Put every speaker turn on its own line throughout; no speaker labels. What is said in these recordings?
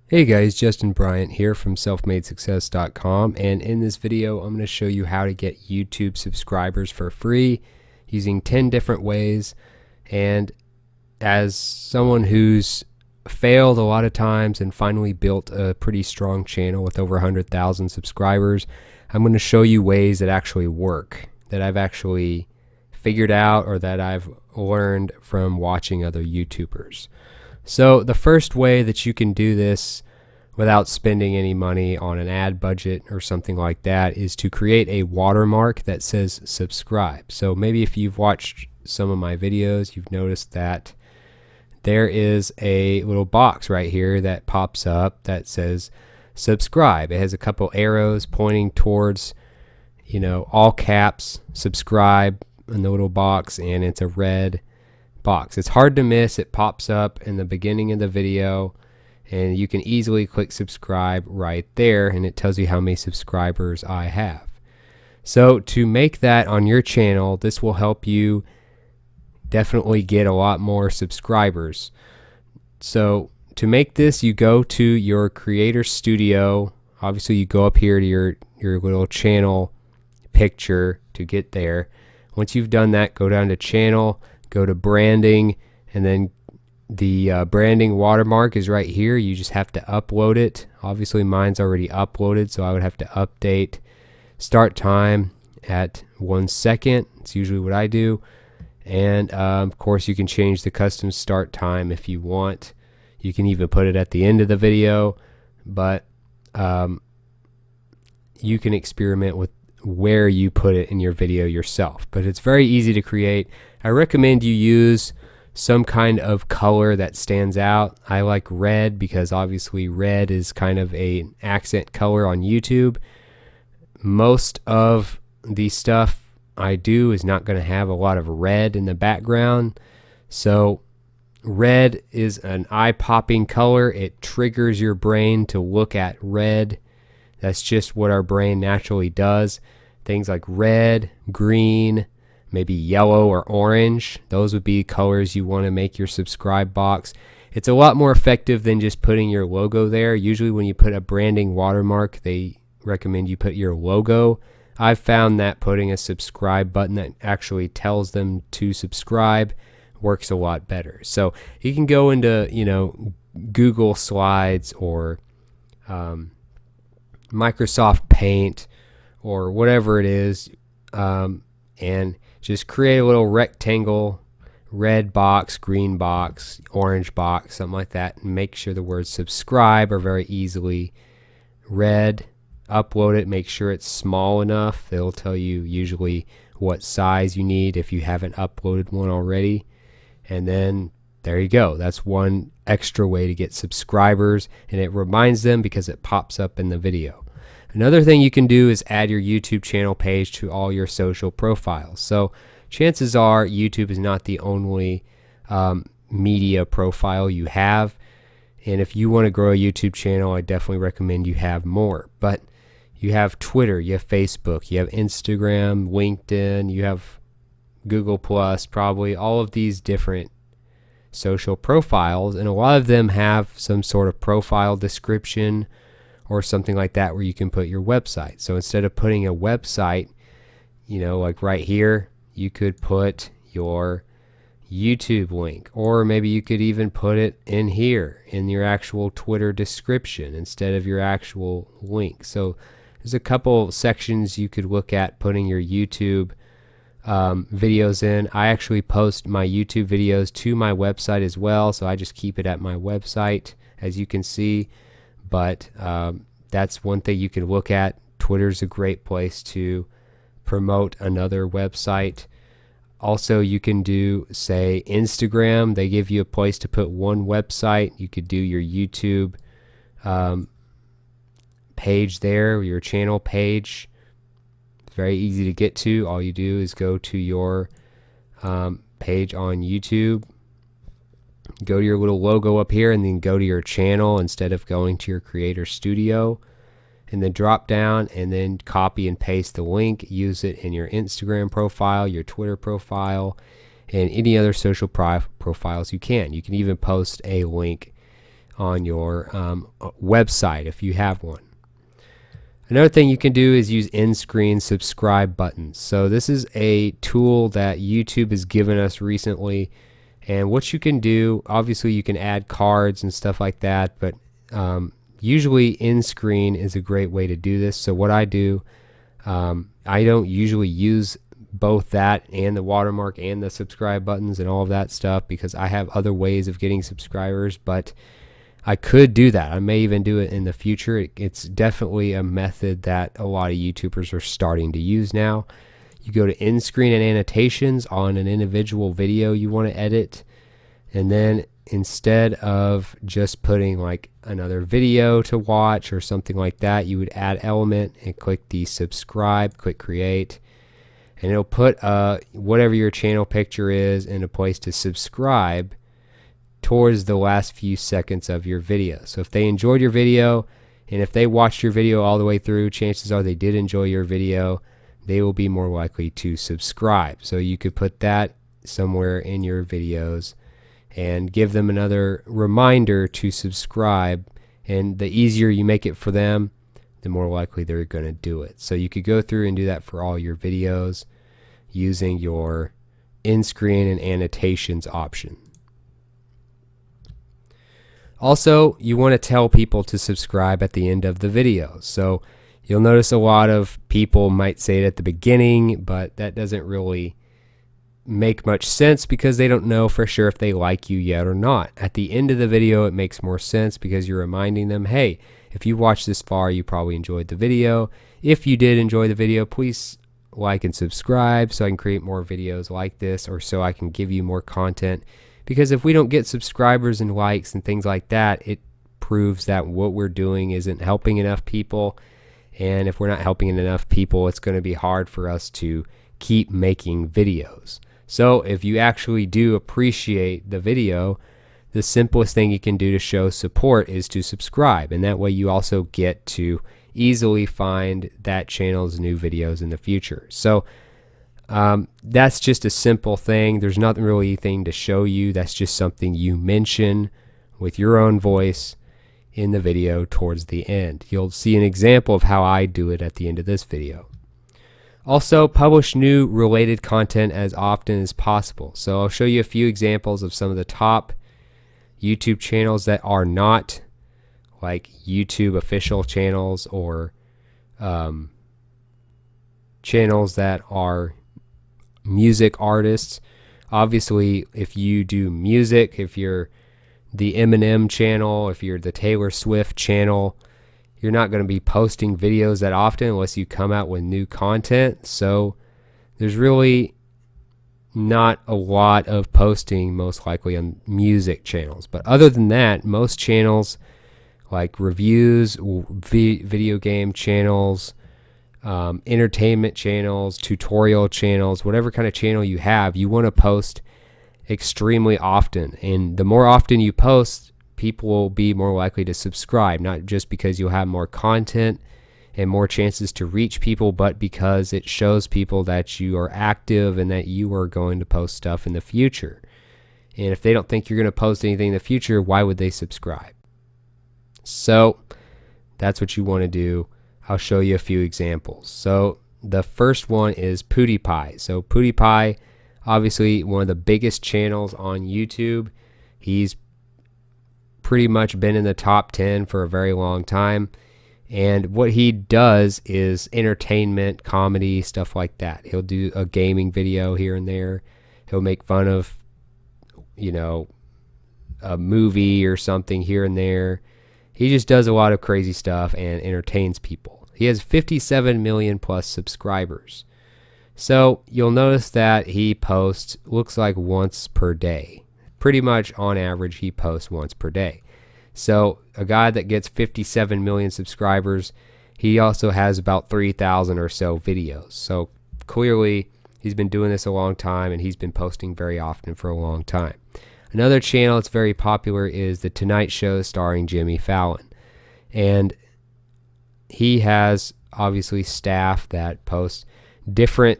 Hey guys, Justin Bryant here from selfmadesuccess.com, and in this video I'm going to show you how to get YouTube subscribers for free using 10 different ways. And as someone who's failed a lot of times and finally built a pretty strong channel with over 100,000 subscribers, I'm going to show you ways that actually work, that I've actually figured out or that I've learned from watching other YouTubers. So the first way that you can do this without spending any money on an ad budget or something like that is to create a watermark that says subscribe. So maybe if you've watched some of my videos, you've noticed that there is a little box right here that pops up that says subscribe. It has a couple arrows pointing towards, all caps, subscribe in the little box, and it's a red box. It's hard to miss. It pops up in the beginning of the video and you can easily click subscribe right there, and it tells you how many subscribers I have. So to make that on your channel, this will help you definitely get a lot more subscribers. So to make this, you go to your creator studio. Obviously you go up here to your little channel picture to get there. Once you've done that, go down to channel, go to branding, and then the branding watermark is right here. You just have to upload it. Obviously mine's already uploaded, so I would have to update start time at 1 second. It's usually what I do. And of course you can change the custom start time if you want. You can even put it at the end of the video, but you can experiment with where you put it in your video yourself. But it's very easy to create. I recommend you use some kind of color that stands out. I like red because obviously red is kind of an accent color on YouTube. Most of the stuff I do is not going to have a lot of red in the background. So red is an eye-popping color. It triggers your brain to look at red. That's just what our brain naturally does. Things like red, green, maybe yellow or orange, those would be colors you want to make your subscribe box. It's a lot more effective than just putting your logo there. Usually when you put a branding watermark, they recommend you put your logo. I've found that putting a subscribe button that actually tells them to subscribe works a lot better. So you can go into Google Slides or Microsoft Paint or whatever it is, and just create a little rectangle, red box, green box, orange box, something like that, and make sure the words subscribe are very easily read. Upload it, make sure it's small enough. They'll tell you usually what size you need if you haven't uploaded one already. And then there you go. That's one extra way to get subscribers, and it reminds them because it pops up in the video. Another thing you can do is add your YouTube channel page to all your social profiles. So chances are YouTube is not the only media profile you have. And if you want to grow a YouTube channel, I definitely recommend you have more. But you have Twitter, you have Facebook, you have Instagram, LinkedIn, you have Google Plus, probably all of these different social profiles. And a lot of them have some sort of profile description or something like that where you can put your website. So instead of putting a website, like right here, you could put your YouTube link, or maybe you could even put it in here in your actual Twitter description instead of your actual link. So there's a couple sections you could look at putting your YouTube videos in. I actually post my YouTube videos to my website as well, so I just keep it at my website, as you can see. But that's one thing you can look at. Twitter's a great place to promote another website. Also, you can do, say, Instagram. They give you a place to put one website. You could do your YouTube page there, your channel page. It's very easy to get to. All you do is go to your page on YouTube, go to your little logo up here, and then go to your channel instead of going to your creator studio, and then drop down and then copy and paste the link. Use it in your Instagram profile, your Twitter profile, and any other social profiles you can. You can even post a link on your website if you have one. Another thing you can do is use in-screen subscribe buttons. So this is a tool that YouTube has given us recently, and what you can do, obviously you can add cards and stuff like that, but usually in-screen is a great way to do this. So what I do, I don't usually use both that and the watermark and the subscribe buttons and all of that stuff because I have other ways of getting subscribers, but I could do that. I may even do it in the future. It's definitely a method that a lot of YouTubers are starting to use now. You go to in-screen and annotations on an individual video you want to edit, and then instead of just putting like another video to watch or something like that, you would add element and click the subscribe, click create, and it'll put whatever your channel picture is in a place to subscribe towards the last few seconds of your video. So if they enjoyed your video and if they watched your video all the way through, chances are they did enjoy your video, they will be more likely to subscribe. So you could put that somewhere in your videos and give them another reminder to subscribe, and the easier you make it for them, the more likely they're going to do it. So you could go through and do that for all your videos using your in-screen and annotations option. Also, you want to tell people to subscribe at the end of the video. So you'll notice a lot of people might say it at the beginning, but that doesn't really make much sense because they don't know for sure if they like you yet or not. At the end of the video, it makes more sense because you're reminding them, hey, if you watched this far, you probably enjoyed the video. If you did enjoy the video, please like and subscribe so I can create more videos like this, or so I can give you more content. Because if we don't get subscribers and likes and things like that, it proves that what we're doing isn't helping enough people. And if we're not helping enough people, it's going to be hard for us to keep making videos. So if you actually do appreciate the video, the simplest thing you can do to show support is to subscribe. And that way you also get to easily find that channel's new videos in the future. So that's just a simple thing. There's not really anything to show you. That's just something you mention with your own voice in the video towards the end. You'll see an example of how I do it at the end of this video. Also, publish new related content as often as possible. So I'll show you a few examples of some of the top YouTube channels that are not like YouTube official channels, or channels that are music artists. Obviously, if you do music, if you're the Eminem channel, if you're the Taylor Swift channel, you're not going to be posting videos that often unless you come out with new content. So there's really not a lot of posting most likely on music channels. But other than that, most channels like reviews, video game channels, entertainment channels, tutorial channels, whatever kind of channel you have, you want to post extremely often. And the more often you post, people will be more likely to subscribe, not just because you'll have more content and more chances to reach people, but because it shows people that you are active and that you are going to post stuff in the future. And if they don't think you're going to post anything in the future, why would they subscribe? So that's what you want to do. I'll show you a few examples. So the first one is PewDiePie. So PewDiePie, obviously one of the biggest channels on YouTube. He's pretty much been in the top 10 for a very long time. And what he does is entertainment, comedy, stuff like that. He'll do a gaming video here and there. He'll make fun of, you know, a movie or something here and there. He just does a lot of crazy stuff and entertains people. He has 57 million plus subscribers. So you'll notice that he posts, looks like once per day. Pretty much on average, he posts once per day. So a guy that gets 57 million subscribers, he also has about 3,000 or so videos. So clearly he's been doing this a long time, and he's been posting very often for a long time. Another channel that's very popular is The Tonight Show starring Jimmy Fallon. And he has obviously staff that posts different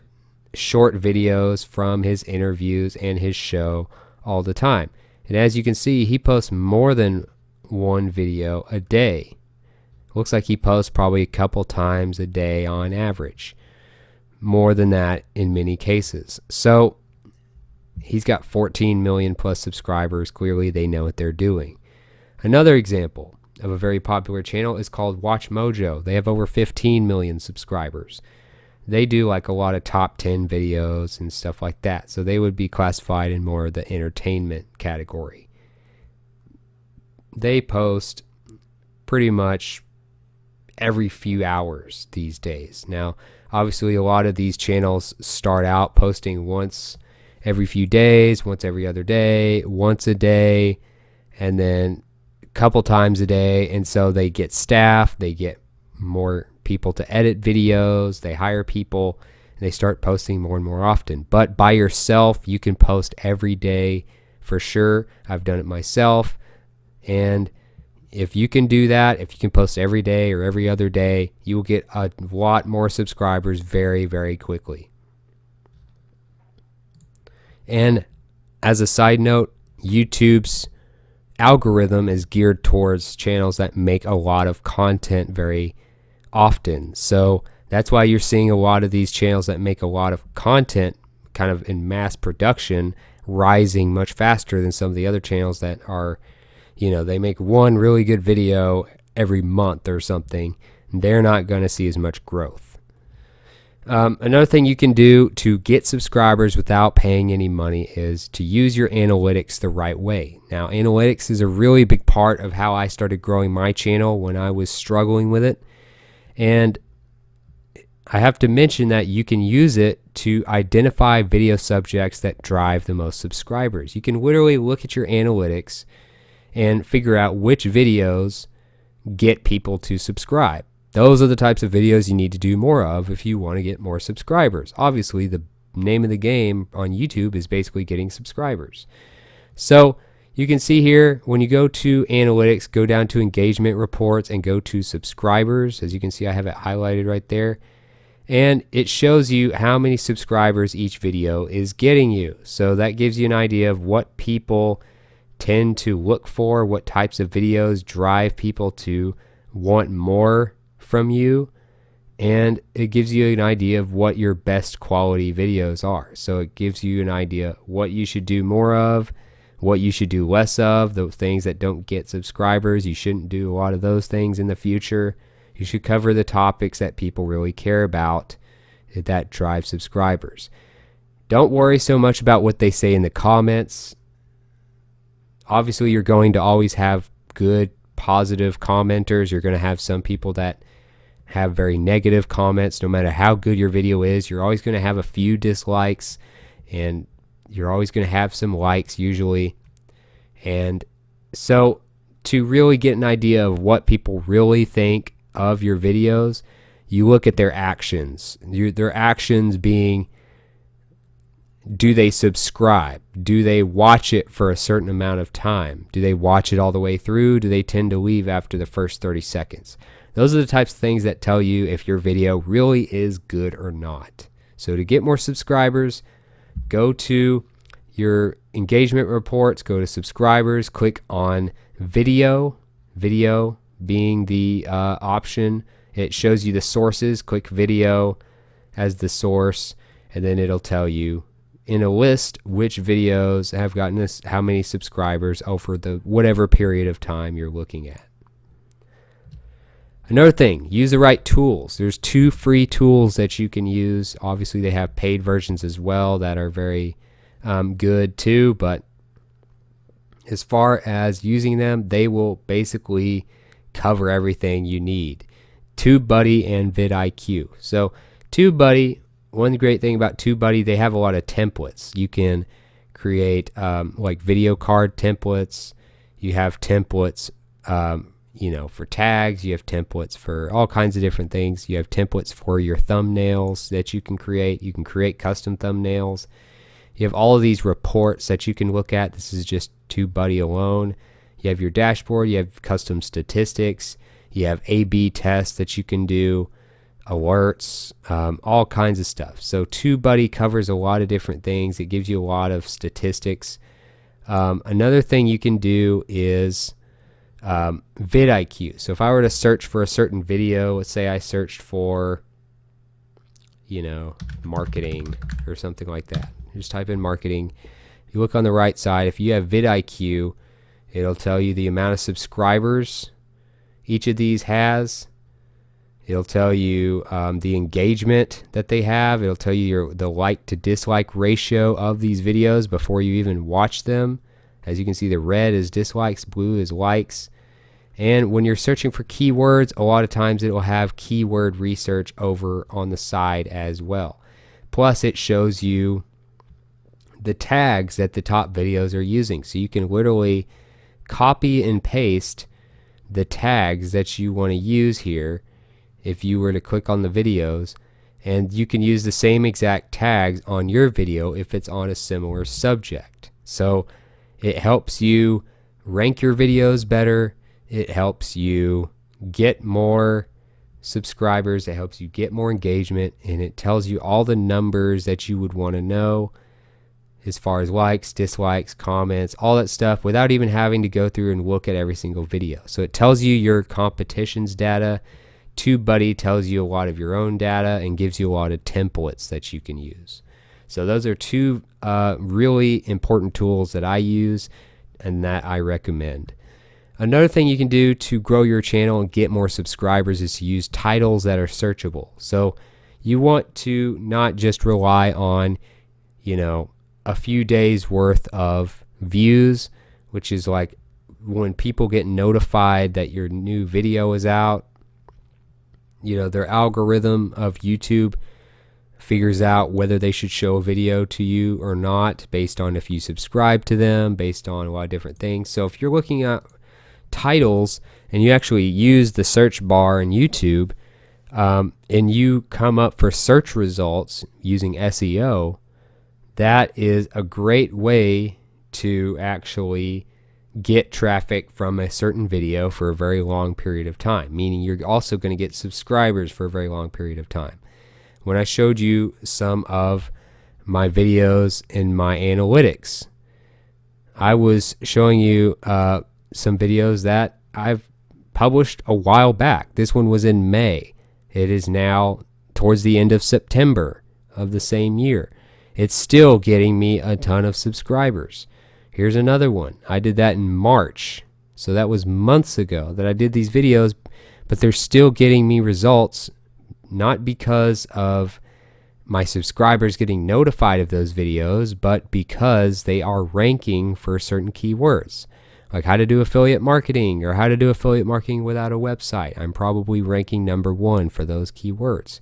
short videos from his interviews and his show all the time. And as you can see, he posts more than one video a day. Looks like he posts probably a couple times a day on average. More than that in many cases. So he's got 14 million plus subscribers. Clearly they know what they're doing. Another example of a very popular channel is called Watch Mojo. They have over 15 million subscribers. They do like a lot of top 10 videos and stuff like that. So they would be classified in more of the entertainment category. They post pretty much every few hours these days. Now, obviously a lot of these channels start out posting once every few days, once every other day, once a day, and then couple times a day, and so they get staff, they get more people to edit videos, they hire people, and they start posting more and more often. But by yourself, you can post every day for sure. I've done it myself, and if you can do that, if you can post every day or every other day, you will get a lot more subscribers very, very quickly. And as a side note, YouTube's algorithm is geared towards channels that make a lot of content very often. So that's why you're seeing a lot of these channels that make a lot of content kind of in mass production rising much faster than some of the other channels that are, you know, they make one really good video every month or something. They're not going to see as much growth. Another thing you can do to get subscribers without paying any money is to use your analytics the right way. Now, analytics is a really big part of how I started growing my channel when I was struggling with it. And I have to mention that you can use it to identify video subjects that drive the most subscribers. You can literally look at your analytics and figure out which videos get people to subscribe. Those are the types of videos you need to do more of if you want to get more subscribers. Obviously, the name of the game on YouTube is basically getting subscribers. So you can see here, when you go to analytics, go down to engagement reports and go to subscribers. As you can see, I have it highlighted right there. And it shows you how many subscribers each video is getting you. So that gives you an idea of what people tend to look for, what types of videos drive people to want more from you, and it gives you an idea of what your best quality videos are. So it gives you an idea what you should do more of, what you should do less of, those things that don't get subscribers. You shouldn't do a lot of those things in the future. You should cover the topics that people really care about that drive subscribers. Don't worry so much about what they say in the comments. Obviously, you're going to always have good, positive commenters. You're going to have some people that have very negative comments. No matter how good your video is, you're always going to have a few dislikes, and you're always going to have some likes usually. And so to really get an idea of what people really think of your videos, you look at their actions. Their actions being, do they subscribe? Do they watch it for a certain amount of time? Do they watch it all the way through? Do they tend to leave after the first 30 seconds? Those are the types of things that tell you if your video really is good or not. So to get more subscribers, go to your engagement reports, go to subscribers, click on video, video being the option. It shows you the sources. Click video as the source, and then it'll tell you in a list which videos have gotten us how many subscribers over the whatever period of time you're looking at. Another thing, use the right tools. There's 2 free tools that you can use. Obviously, they have paid versions as well that are very good too, but as far as using them, they will basically cover everything you need. TubeBuddy and vidIQ. So TubeBuddy, one great thing about TubeBuddy, they have a lot of templates. You can create like video card templates. You have templates you know, for tags. You have templates for all kinds of different things. You have templates for your thumbnails that you can create. You can create custom thumbnails. You have all of these reports that you can look at. This is just TubeBuddy alone. You have your dashboard. You have custom statistics. You have A/B tests that you can do, alerts, all kinds of stuff. So TubeBuddy covers a lot of different things. It gives you a lot of statistics. Another thing you can do is vidIQ. So if I were to search for a certain video, let's say I searched for, marketing or something like that. Just type in marketing. You look on the right side. If you have vidIQ, it'll tell you the amount of subscribers each of these has. It'll tell you the engagement that they have. It'll tell you the like to dislike ratio of these videos before you even watch them. As you can see, the red is dislikes, blue is likes. And when you're searching for keywords, a lot of times it will have keyword research over on the side as well. Plus, it shows you the tags that the top videos are using. So you can literally copy and paste the tags that you want to use here if you were to click on the videos, and you can use the same exact tags on your video if it's on a similar subject. So it helps you rank your videos better. It helps you get more subscribers. It helps you get more engagement, and it tells you all the numbers that you would want to know as far as likes, dislikes, comments, all that stuff without even having to go through and look at every single video. So it tells you your competition's data. TubeBuddy tells you a lot of your own data and gives you a lot of templates that you can use. So those are two really important tools that I use and that I recommend. Another thing you can do to grow your channel and get more subscribers is to use titles that are searchable. So you want to not just rely on, a few days worth of views, which is like when people get notified that your new video is out. Their algorithm of YouTube figures out whether they should show a video to you or not based on if you subscribe to them, based on a lot of different things. So if you're looking at titles and you actually use the search bar in YouTube and you come up for search results using SEO, that is a great way to actually get traffic from a certain video for a very long period of time, meaning you're also going to get subscribers for a very long period of time. When I showed you some of my videos in my analytics, I was showing you some videos that I've published a while back. This one was in May. It is now towards the end of September of the same year. It's still getting me a ton of subscribers. Here's another one. I did that in March. So that was months ago that I did these videos, but they're still getting me results, not because of my subscribers getting notified of those videos, but because they are ranking for certain keywords, like how to do affiliate marketing or how to do affiliate marketing without a website. I'm probably ranking #1 for those keywords.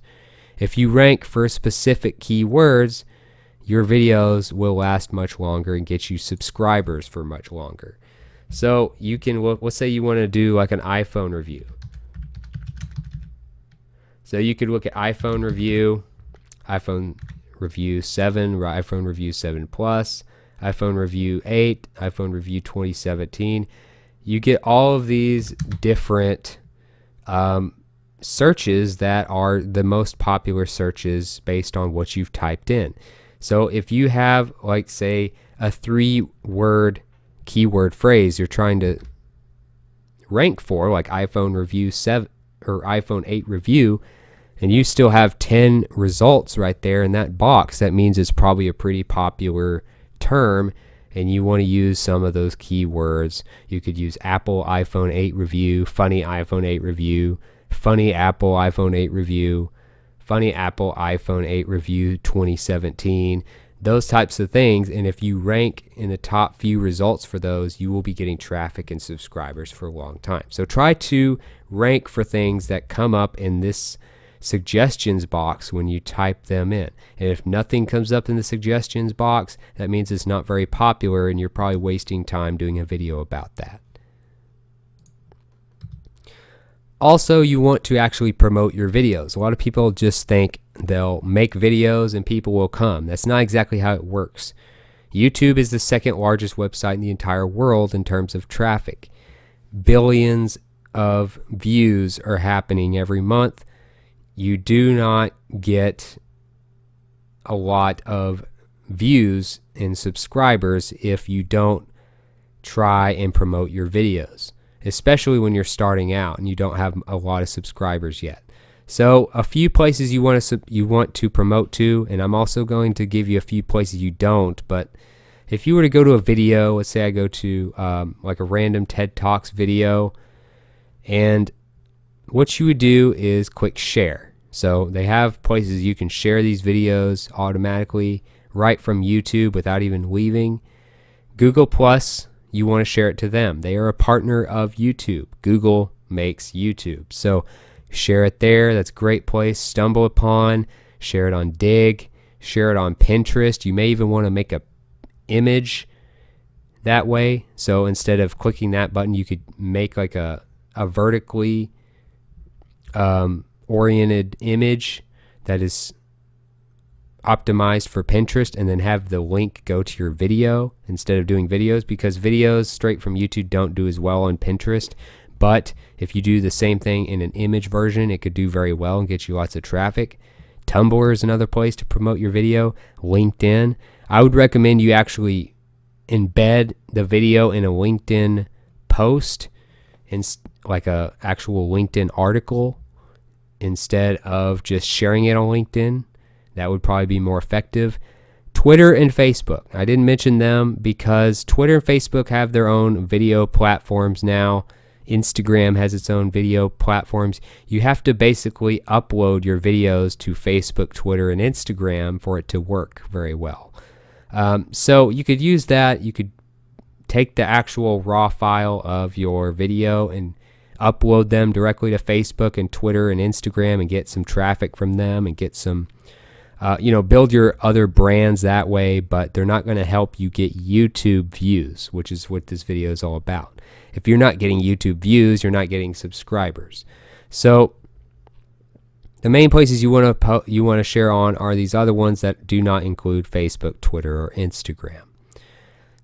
If you rank for specific keywords, your videos will last much longer and get you subscribers for much longer. So you can look, let's say you want to do like an iPhone review. So you could look at iPhone review 7, or iPhone review 7 Plus, iPhone review 8, iPhone review 2017. You get all of these different searches that are the most popular searches based on what you've typed in. So if you have, like, say, a 3-word keyword phrase you're trying to rank for, like iPhone review 7 or iPhone 8 review, and you still have 10 results right there in that box, that means it's probably a pretty popular term, and you want to use some of those keywords. You could use Apple iPhone 8 review, funny iPhone 8 review, funny Apple iPhone 8 review, funny Apple iPhone 8 review 2017, those types of things. And if you rank in the top few results for those, you will be getting traffic and subscribers for a long time. So try to rank for things that come up in this suggestions box when you type them in. And if nothing comes up in the suggestions box, that means it's not very popular and you're probably wasting time doing a video about that. Also, you want to actually promote your videos. A lot of people just think they'll make videos and people will come. That's not exactly how it works. YouTube is the second largest website in the entire world in terms of traffic. Billions of views are happening every month. You do not get a lot of views and subscribers if you don't try and promote your videos. especially when you're starting out and you don't have a lot of subscribers yet. So a few places you want to promote to, and I'm also going to give you a few places you don't. But if you were to go to a video, let's say I go to like a random TED Talks video, and what you would do is click share. So they have places you can share these videos automatically right from YouTube without even leaving. Google Plus, you want to share it to them. They are a partner of YouTube. Google makes YouTube. So share it there. That's a great place. Stumble Upon, share it on Dig, share it on Pinterest. You may even want to make a image that way. So instead of clicking that button, you could make like a vertically oriented image that is optimized for Pinterest, and then have the link go to your video instead of doing videos, because videos straight from YouTube don't do as well on Pinterest. But if you do the same thing in an image version, it could do very well and get you lots of traffic. Tumblr is another place to promote your video. LinkedIn. I would recommend you actually embed the video in a LinkedIn post, like a actual LinkedIn article, instead of just sharing it on LinkedIn. That would probably be more effective. Twitter and Facebook. I didn't mention them because Twitter and Facebook have their own video platforms now. Instagram has its own video platforms. You have to basically upload your videos to Facebook, Twitter, and Instagram for it to work very well. So you could use that. You could take the actual raw file of your video and upload them directly to Facebook and Twitter and Instagram and get some traffic from them and get some, build your other brands that way, but they're not going to help you get YouTube views, which is what this video is all about. If you're not getting YouTube views, you're not getting subscribers. So the main places you want to share on are these other ones that do not include Facebook, Twitter, or Instagram.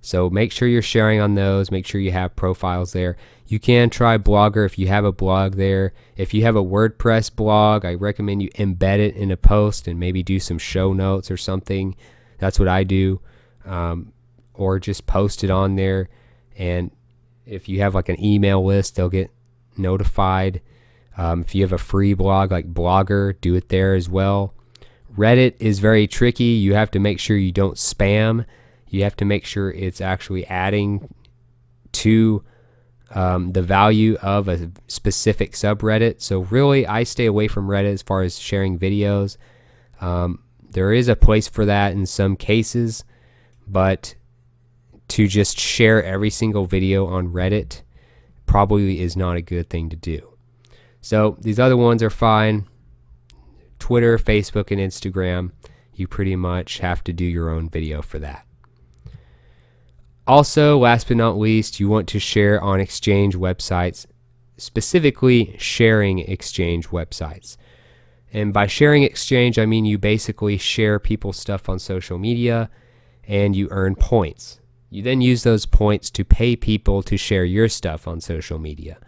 So make sure you're sharing on those. Make sure you have profiles there. You can try Blogger if you have a blog there. If you have a WordPress blog, I recommend you embed it in a post and maybe do some show notes or something. That's what I do. Or just post it on there. And if you have like an email list, they'll get notified. If you have a free blog like Blogger, do it there as well. Reddit is very tricky. You have to make sure you don't spam. You have to make sure it's actually adding to the value of a specific subreddit. So really, I stay away from Reddit as far as sharing videos. There is a place for that in some cases, but to just share every single video on Reddit probably is not a good thing to do. So these other ones are fine. Twitter, Facebook, and Instagram, you pretty much have to do your own video for that. Also, last but not least, you want to share on Exchange websites, specifically sharing Exchange websites. And by sharing Exchange, I mean you basically share people's stuff on social media and you earn points. You then use those points to pay people to share your stuff on social media.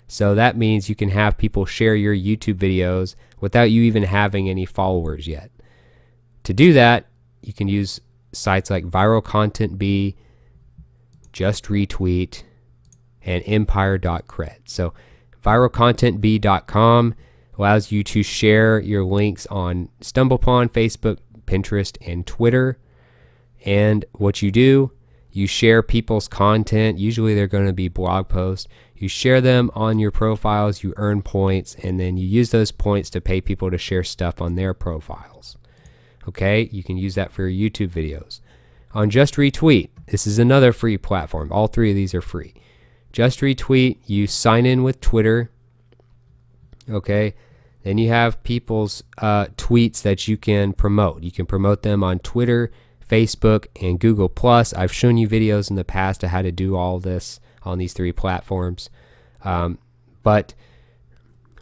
So that means you can have people share your YouTube videos without you even having any followers yet. To do that, you can use sites like Viral Content Bee, Just Retweet, and Empire.cred. So viralcontentbee.com allows you to share your links on StumbleUpon, Facebook, Pinterest, and Twitter. And what you do, you share people's content. Usually they're going to be blog posts. You share them on your profiles, you earn points, and then you use those points to pay people to share stuff on their profiles. Okay, you can use that for your YouTube videos. On Just Retweet, this is another free platform. All three of these are free. Just Retweet, you sign in with Twitter. Okay, then you have people's tweets that you can promote. You can promote them on Twitter, Facebook, and Google+. I've shown you videos in the past of how to do all this on these three platforms. But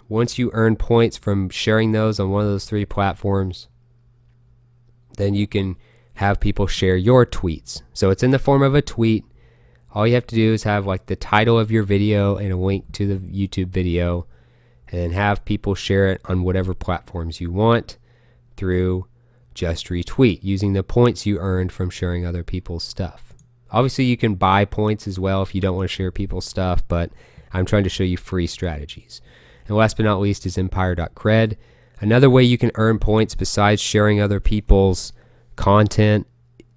once you earn points from sharing those on one of those three platforms, then you can have people share your tweets. So it's in the form of a tweet. All you have to do is have like the title of your video and a link to the YouTube video, and have people share it on whatever platforms you want through Just Retweet, using the points you earned from sharing other people's stuff. Obviously, you can buy points as well if you don't want to share people's stuff, but I'm trying to show you free strategies. And last but not least is empire.cred. Another way you can earn points besides sharing other people's content,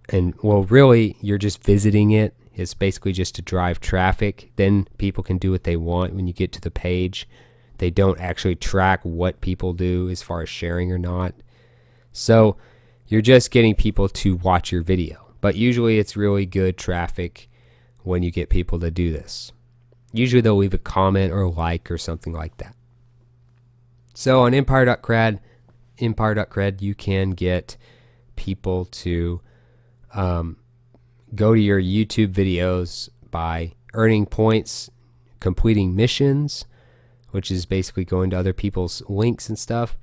and well, really you're just visiting it. It's basically just to drive traffic. Then people can do what they want when you get to the page. They don't actually track what people do as far as sharing or not. So you're just getting people to watch your video. But usually it's really good traffic when you get people to do this. Usually they'll leave a comment or a like or something like that. So on empire.cred, you can get people to go to your YouTube videos by earning points, completing missions, which is basically going to other people's links and stuff.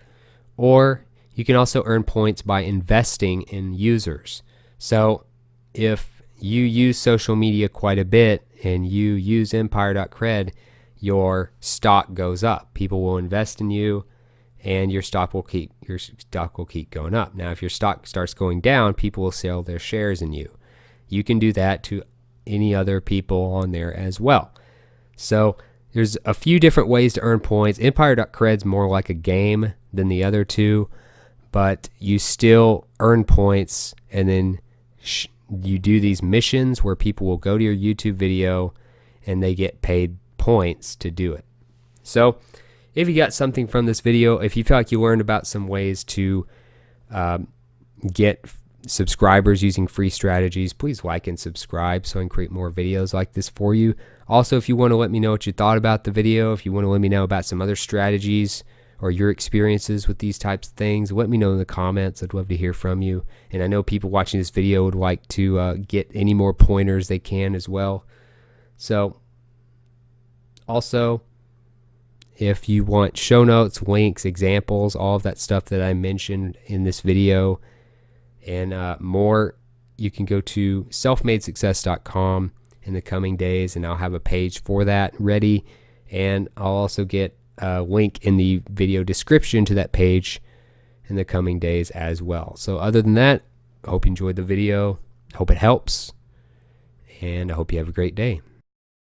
Or you can also earn points by investing in users. So if you use social media quite a bit and you use empire.cred, your stock goes up. People will invest in you and your stock will keep going up. Now if your stock starts going down, people will sell their shares in you. You can do that to any other people on there as well. So there's a few different ways to earn points. Empire.cred's more like a game than the other two, but you still earn points, and then you do these missions where people will go to your YouTube video and they get paid points to do it. So if you got something from this video, if you feel like you learned about some ways to get subscribers using free strategies, please like and subscribe so I can create more videos like this for you. Also, if you want to let me know what you thought about the video, if you want to let me know about some other strategies or your experiences with these types of things, let me know in the comments. I'd love to hear from you. And I know people watching this video would like to get any more pointers they can as well. So also, if you want show notes, links, examples, all of that stuff that I mentioned in this video and more, you can go to selfmadesuccess.com in the coming days, and I'll have a page for that ready, and I'll also get a link in the video description to that page in the coming days as well. So other than that, I hope you enjoyed the video, hope it helps, and I hope you have a great day.